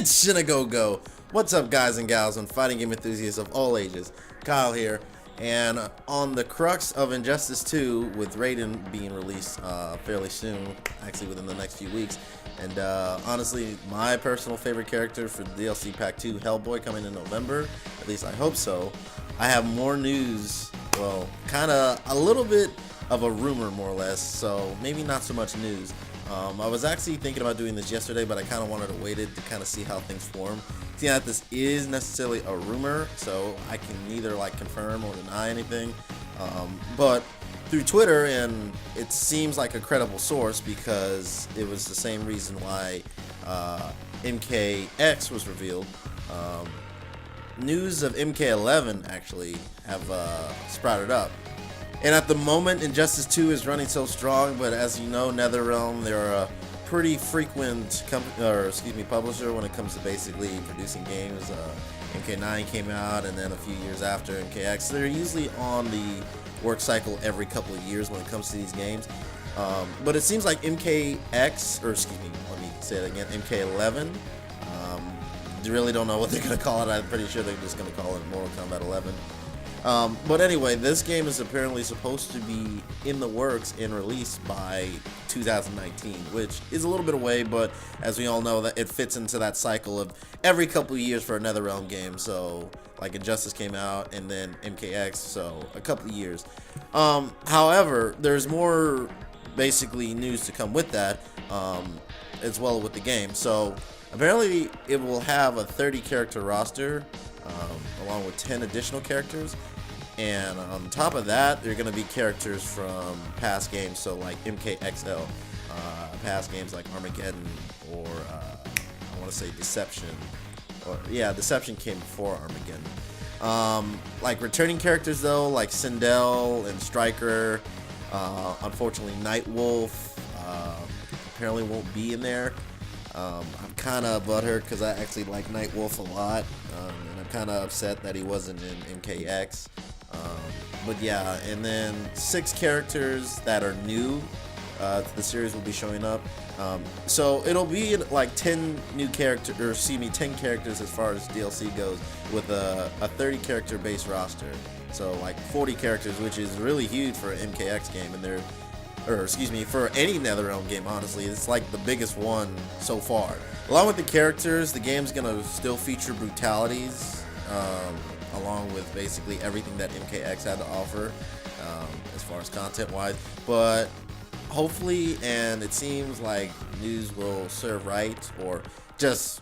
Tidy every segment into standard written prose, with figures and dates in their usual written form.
Shinagogo. What's up, guys and gals and fighting game enthusiasts of all ages? Kyle here, and on the crux of Injustice 2, with Raiden being released fairly soon, actually within the next few weeks, and honestly, my personal favorite character for DLC Pack 2, Hellboy, coming in November, at least I hope so, I have more news, well, kind of a little bit of a rumor, more or less, so maybe not so much news. I was actually thinking about doing this yesterday, but I kind of wanted to wait it to kind of see how things form. See that this is necessarily a rumor, so I can neither like confirm or deny anything. But through Twitter, and it seems like a credible source because it was the same reason why MKX was revealed. News of MK11 actually have sprouted up. And at the moment, Injustice 2 is running so strong, but as you know, NetherRealm, they're a pretty frequent publisher when it comes to basically producing games. MK9 came out, and then a few years after MKX. They're usually on the work cycle every couple of years when it comes to these games. But it seems like MKX, or excuse me, let me say it again, MK11, they really don't know what they're going to call it. I'm pretty sure they're just going to call it Mortal Kombat 11. But anyway, this game is apparently supposed to be in the works and released by 2019, which is a little bit away, but as we all know, that it fits into that cycle of every couple of years for a NetherRealm game. So, like Injustice came out, and then MKX, so a couple of years. However, there's more basically news to come with that, as well with the game. So, apparently, it will have a 30-character roster, along with 10 additional characters. And on top of that, there are going to be characters from past games, so like MKXL, past games like Armageddon, or I want to say Deception, or yeah, Deception came before Armageddon. Like returning characters though, like Sindel and Stryker. Unfortunately, Nightwolf apparently won't be in there. I'm kind of butthurt because I actually like Nightwolf a lot, and I'm kind of upset that he wasn't in MKX. But yeah, and then 6 characters that are new to the series will be showing up. So it'll be like 10 characters as far as DLC goes, with a 30 character base roster. So like 40 characters, which is really huge for an MKX game, and for any NetherRealm game, honestly. It's like the biggest one so far. Along with the characters, the game's gonna still feature Brutalities, along with basically everything that MKX had to offer, as far as content-wise. But hopefully, and it seems like news will serve right, or just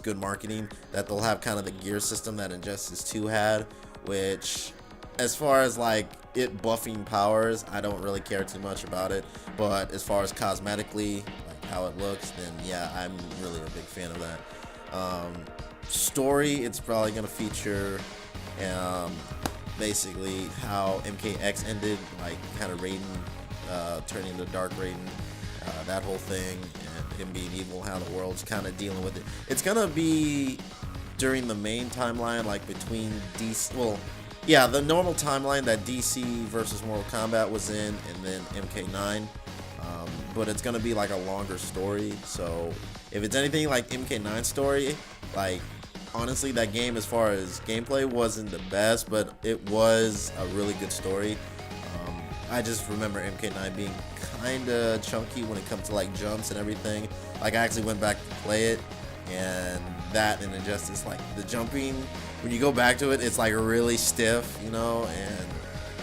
good marketing, that they'll have kind of the gear system that Injustice 2 had, which, as far as like it buffing powers, I don't really care too much about it, but as far as cosmetically, like how it looks, then yeah, I'm really a big fan of that. Story, it's probably going to feature basically how MKX ended, like kind of Raiden turning into Dark Raiden, that whole thing, and him being evil, how the world's kind of dealing with it. It's going to be during the main timeline, like between DC, well, yeah, the normal timeline that DC versus Mortal Kombat was in, and then MK9. But it's going to be like a longer story. So if it's anything like MK9 story, like honestly, that game as far as gameplay wasn't the best, but it was a really good story. I just remember MK9 being kind of chunky when it comes to like jumps and everything. Like I actually went back to play it, and that and Injustice, like the jumping, when you go back to it, it's like really stiff, and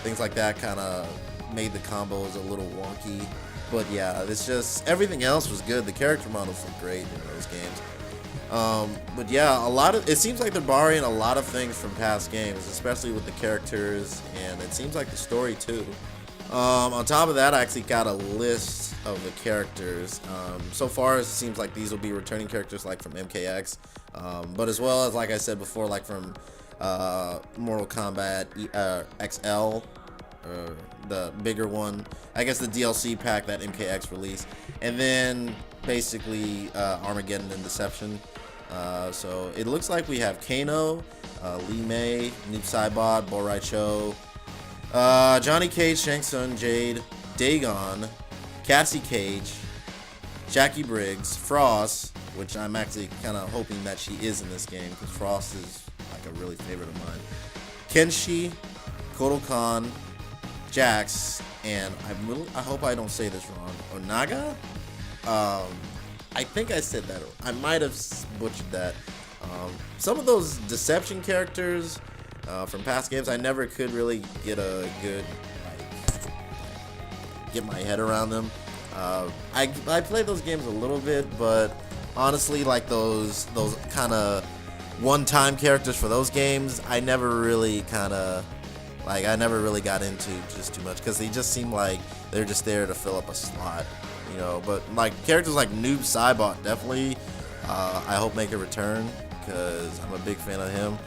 things like that kind of made the combos a little wonky. But yeah, it's just, everything else was good. The character models were great in those games. But yeah, it seems like they're borrowing a lot of things from past games, especially with the characters, and it seems like the story too. On top of that, I actually got a list of the characters. So far, it seems like these will be returning characters like from MKX, but as well as, like I said before, like from Mortal Kombat XL, the bigger one, I guess the DLC pack that MKX released, and then basically Armageddon and Deception. So it looks like we have Kano, Lee May, Noob Saibot, Borai Cho, Johnny Cage, Shang Tsung, Jade, Dagon, Cassie Cage, Jackie Briggs, Frost, which I'm actually kind of hoping that she is in this game because Frost is like a really favorite of mine. Kenshi, Kodokan, Jax, and I hope I don't say this wrong. Onaga? I think I said that. I might have butchered that. Some of those deception characters from past games, I never could really get a good get my head around them. I played those games a little bit, but honestly, like those kind of one-time characters for those games, I never really got into just too much because they just seem like they're just there to fill up a slot, you know. But like characters like Noob Saibot, definitely, I hope make a return because I'm a big fan of him.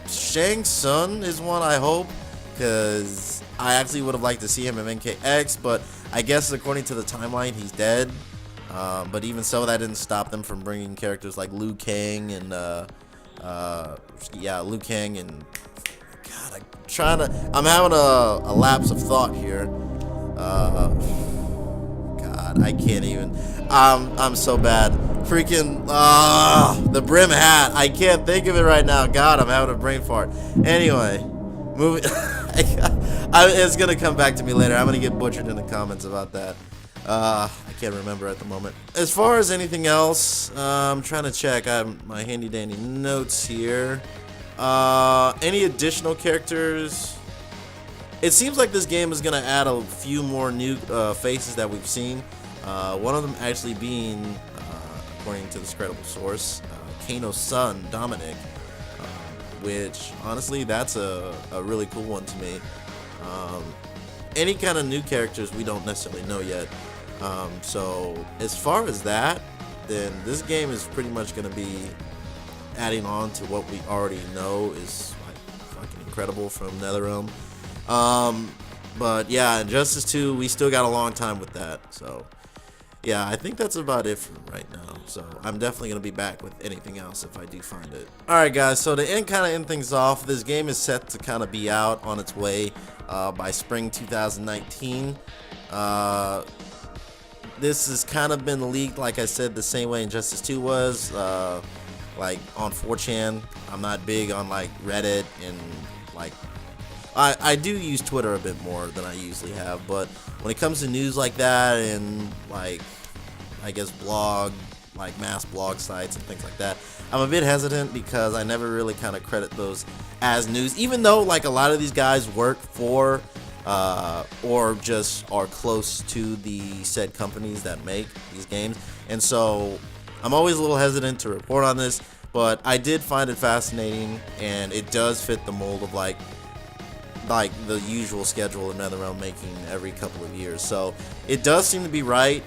Shang Tsung is one I hope because I actually would have liked to see him in NKX, but I guess according to the timeline, he's dead. But even so, that didn't stop them from bringing characters like Liu Kang and Liu Kang and God, I'm having a lapse of thought here. God, I can't even. I'm so bad. Freaking the brim hat. I can't think of it right now. God, I'm having a brain fart. Anyway, moving. It's gonna come back to me later. I'm gonna get butchered in the comments about that. I can't remember at the moment. As far as anything else, I'm trying to check. I have my handy dandy notes here. Any additional characters? It seems like this game is gonna add a few more new faces that we've seen. One of them actually being, according to this credible source, Kano's son, Dominic. Which, honestly, that's a really cool one to me. Any kind of new characters we don't necessarily know yet. So, as far as that, then this game is pretty much going to be adding on to what we already know is like fucking incredible from NetherRealm. But yeah, Injustice 2, we still got a long time with that. So, yeah, I think that's about it for right now. So I'm definitely going to be back with anything else if I do find it. Alright guys, so to end things off, this game is set to kind of be out on its way by spring 2019. This has kind of been leaked, like I said, the same way Injustice 2 was, like on 4chan. I'm not big on like Reddit and like I do use Twitter a bit more than I usually have, but when it comes to news like that and like I guess mass blog sites and things like that, I'm a bit hesitant because I never really kind of credit those as news, even though like a lot of these guys work for or just are close to the said companies that make these games, and so I'm always a little hesitant to report on this, but I did find it fascinating and it does fit the mold of like the usual schedule of NetherRealm making every couple of years. So it does seem to be right.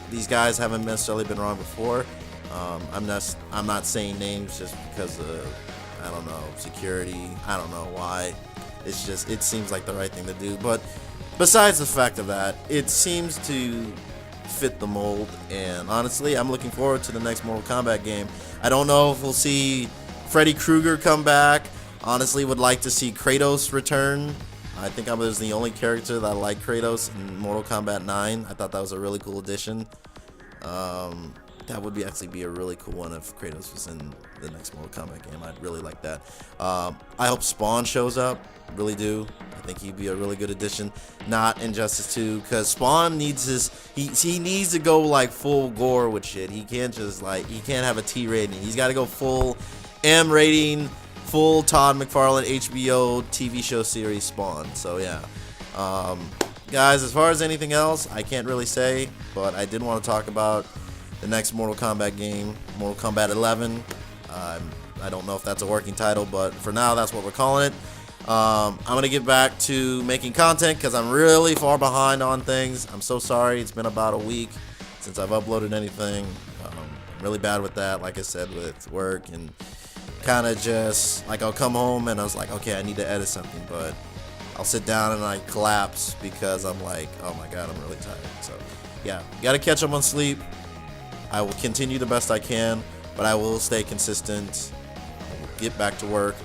These guys haven't necessarily been wrong before. I'm not saying names just because of, I don't know, security. I don't know why. It's just, it seems like the right thing to do. But besides the fact of that, it seems to fit the mold, and honestly, I'm looking forward to the next Mortal Kombat game. I don't know if we'll see Freddy Krueger come back. Honestly, would like to see Kratos return. I think I was the only character that I like Kratos in Mortal Kombat 9. I thought that was a really cool addition. That would actually be a really cool one if Kratos was in the next Mortal Kombat game. I'd really like that. I hope Spawn shows up. Really do. I think he'd be a really good addition. Not Injustice 2, because Spawn needs he needs to go like full gore with shit. He can't just he can't have a T rating. He's got to go full M rating, full Todd McFarlane HBO TV show series Spawn. So yeah. Guys, as far as anything else, I can't really say, but I did want to talk about the next Mortal Kombat game, Mortal Kombat 11. I don't know if that's a working title, but for now, that's what we're calling it. I'm going to get back to making content because I'm really far behind on things. I'm so sorry. It's been about a week since I've uploaded anything. I'm really bad with that, like I said, with work and kind of just, like, I'll come home and I was like, okay, I need to edit something, but I'll sit down and I collapse because I'm like, oh my god, I'm really tired. So yeah, got to catch up on sleep. I will continue the best I can, but I will stay consistent. I will get back to work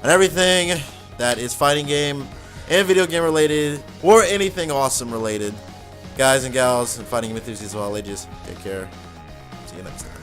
and everything that is fighting game and video game related or anything awesome related. Guys and gals and fighting enthusiasts of all ages, take care. See you next time.